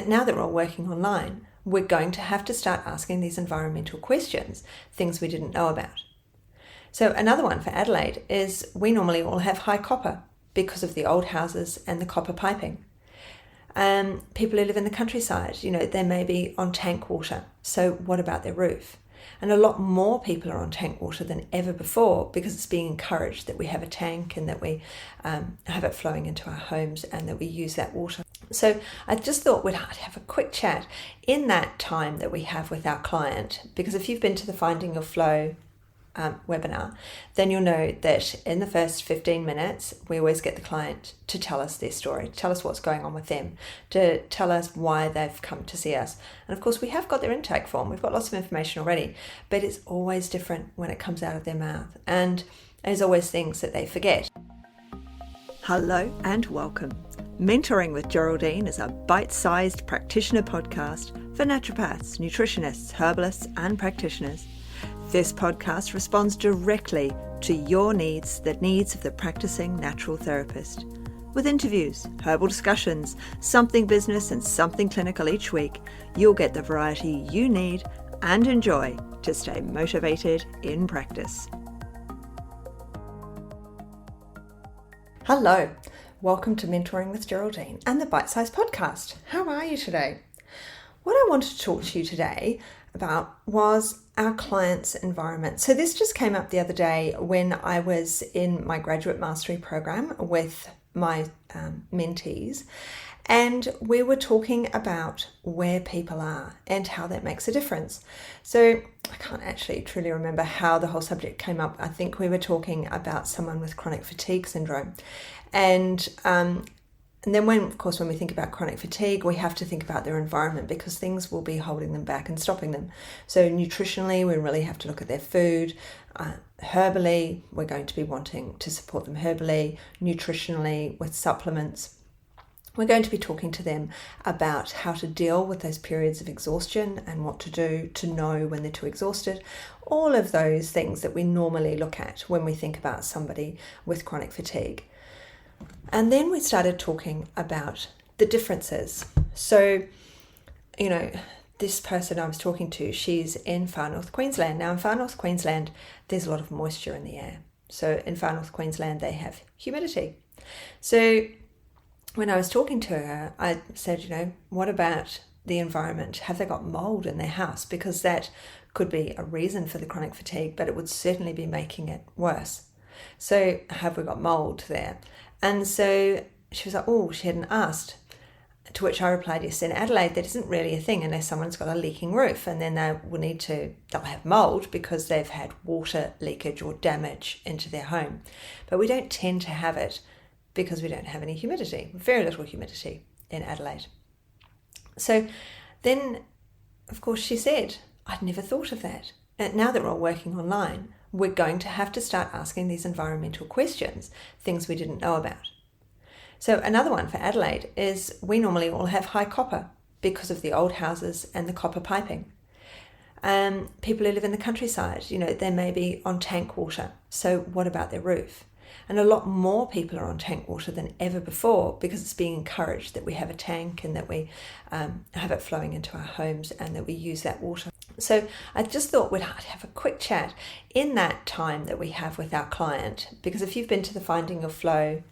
now that we're all working online, we're going to have to start asking these environmental questions, things we didn't know about. So another one for Adelaide is we normally all have high copper because of the old houses and the copper piping. People who live in the countryside, they may be on tank water. So what about their roof? And a lot more people are on tank water than ever before because it's being encouraged that we have a tank and that we have it flowing into our homes and that we use that water. So I just thought we'd have a quick chat in that time that we have with our client, because if you've been to the Finding Your Flow webinar, then you'll know that in the first 15 minutes, we always get the client to tell us their story, to tell us what's going on with them, to tell us why they've come to see us. And of course, we have got their intake form. We've got lots of information already, but it's always different when it comes out of their mouth. And there's always things that they forget. Hello and welcome. Mentoring with Geraldine is a bite-sized practitioner podcast for naturopaths, nutritionists, herbalists, and practitioners. This podcast responds directly to your needs, the needs of the practicing natural therapist. With interviews, herbal discussions, something business and something clinical each week, you'll get the variety you need and enjoy to stay motivated in practice. Hello, welcome to Mentoring with Geraldine and the Bite Size Podcast. How are you today? What I wanted to talk to you today about was our client's environment. So this just came up the other day when I was in my graduate mastery program with my mentees, and we were talking about where people are and how that makes a difference. So I can't actually truly remember how the whole subject came up. I think we were talking about someone with chronic fatigue syndrome. And then when we think about chronic fatigue, we have to think about their environment because things will be holding them back and stopping them. So nutritionally, we really have to look at their food. Herbally, we're going to be wanting to support them herbally, nutritionally with supplements. We're going to be talking to them about how to deal with those periods of exhaustion and what to do to know when they're too exhausted. All of those things that we normally look at when we think about somebody with chronic fatigue. And then we started talking about the differences. So, this person I was talking to, she's in far north Queensland. Now in far north Queensland, there's a lot of moisture in the air. So in far north Queensland, they have humidity. So when I was talking to her, I said, what about the environment? Have they got mold in their house? Because that could be a reason for the chronic fatigue, but it would certainly be making it worse. So have we got mold there? And so she was like, oh, she hadn't asked. To which I replied, yes, in Adelaide, that isn't really a thing unless someone's got a leaking roof, and then they'll have mold because they've had water leakage or damage into their home. But we don't tend to have it because we don't have any humidity, very little humidity in Adelaide. So then, of course, she said, I'd never thought of that. And now that we're all working online, we're going to have to start asking these environmental questions, things we didn't know about. So another one for Adelaide is we normally all have high copper because of the old houses and the copper piping. People who live in the countryside, they may be on tank water. So what about their roof? And a lot more people are on tank water than ever before because it's being encouraged that we have a tank and that we have it flowing into our homes and that we use that water. So I just thought we'd have a quick chat in that time that we have with our client, because if you've been to the Finding Your Flow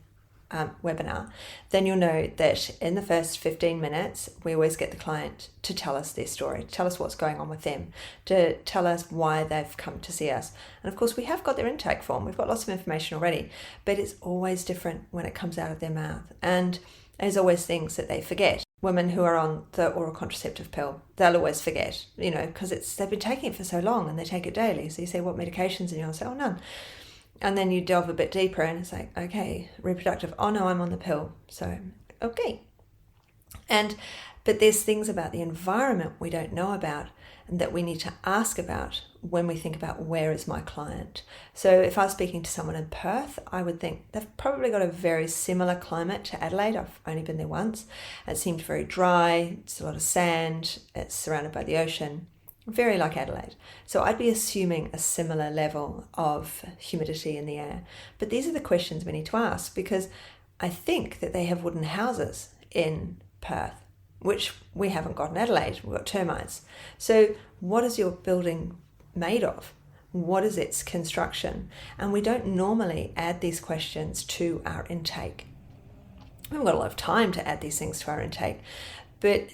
webinar, then you'll know that in the first 15 minutes, we always get the client to tell us their story, to tell us what's going on with them, to tell us why they've come to see us. And of course, we have got their intake form. We've got lots of information already, but it's always different when it comes out of their mouth. And there's always things that they forget. Women who are on the oral contraceptive pill, they'll always forget, because they've been taking it for so long and they take it daily. So you say, what medications? And you'll say, oh, none. And then you delve a bit deeper and it's like, okay, reproductive. Oh no, I'm on the pill. So, okay. But there's things about the environment we don't know about and that we need to ask about when we think about where is my client. So if I was speaking to someone in Perth, I would think they've probably got a very similar climate to Adelaide. I've only been there once. It seemed very dry. It's a lot of sand. It's surrounded by the ocean. Very like Adelaide. So I'd be assuming a similar level of humidity in the air. But these are the questions we need to ask, because I think that they have wooden houses in Perth. which we haven't got in Adelaide. We've got termites. So what is your building made of? What is its construction? And we don't normally add these questions to our intake. We haven't got a lot of time to add these things to our intake, but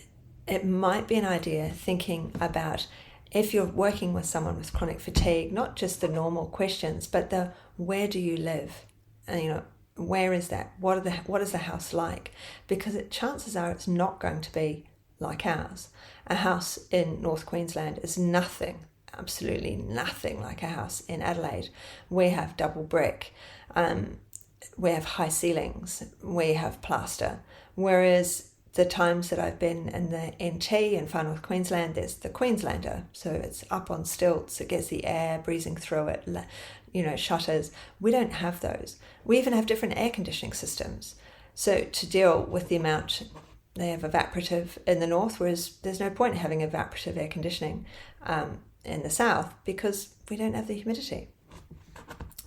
it might be an idea thinking about if you're working with someone with chronic fatigue, not just the normal questions, but the where do you live? And, where is that? What is the house like? Because chances are it's not going to be like ours. A house in North Queensland is nothing, absolutely nothing like a house in Adelaide. We have double brick. We have high ceilings, we have plaster, whereas the times that I've been in the NT in Far North Queensland, there's the Queenslander, so it's up on stilts, it gets the air breezing through it, shutters. We don't have those. We even have different air conditioning systems. So to deal with the amount, they have evaporative in the north, whereas there's no point in having evaporative air conditioning in the south because we don't have the humidity.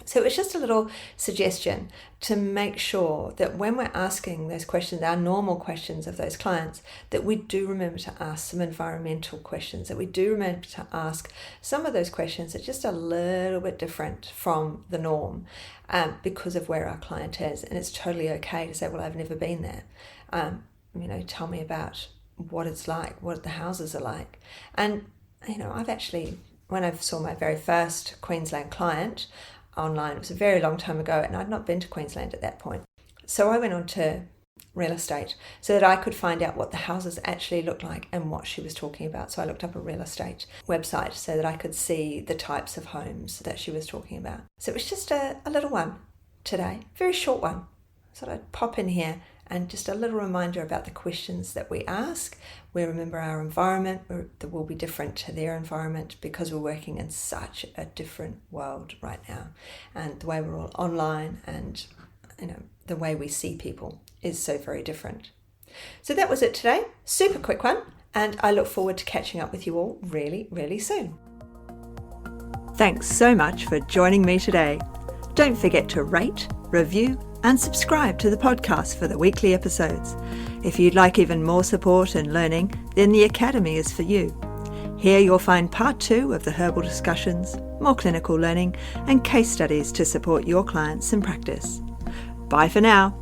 So it's just a little suggestion to make sure that when we're asking those questions, our normal questions of those clients, that we do remember to ask some environmental questions, that we do remember to ask some of those questions that are just a little bit different from the norm because of where our client is. And it's totally okay to say, well, I've never been there. Tell me about what it's like, what the houses are like. And, I've actually, when I saw my very first Queensland client, online, it was a very long time ago, and I'd not been to Queensland at that point. So I went on to real estate so that I could find out what the houses actually looked like and what she was talking about. So I looked up a real estate website so that I could see the types of homes that she was talking about. So it was just a little one today, very short one. So I'd pop in here and just a little reminder about the questions that we ask. We remember our environment that will be different to their environment because we're working in such a different world right now. And the way we're all online and the way we see people is so very different. So that was it today. Super quick one. And I look forward to catching up with you all really, really soon. Thanks so much for joining me today. Don't forget to rate, review, and subscribe to the podcast for the weekly episodes. If you'd like even more support and learning, then the Academy is for you. Here you'll find part 2 of the herbal discussions, more clinical learning, and case studies to support your clients in practice. Bye for now.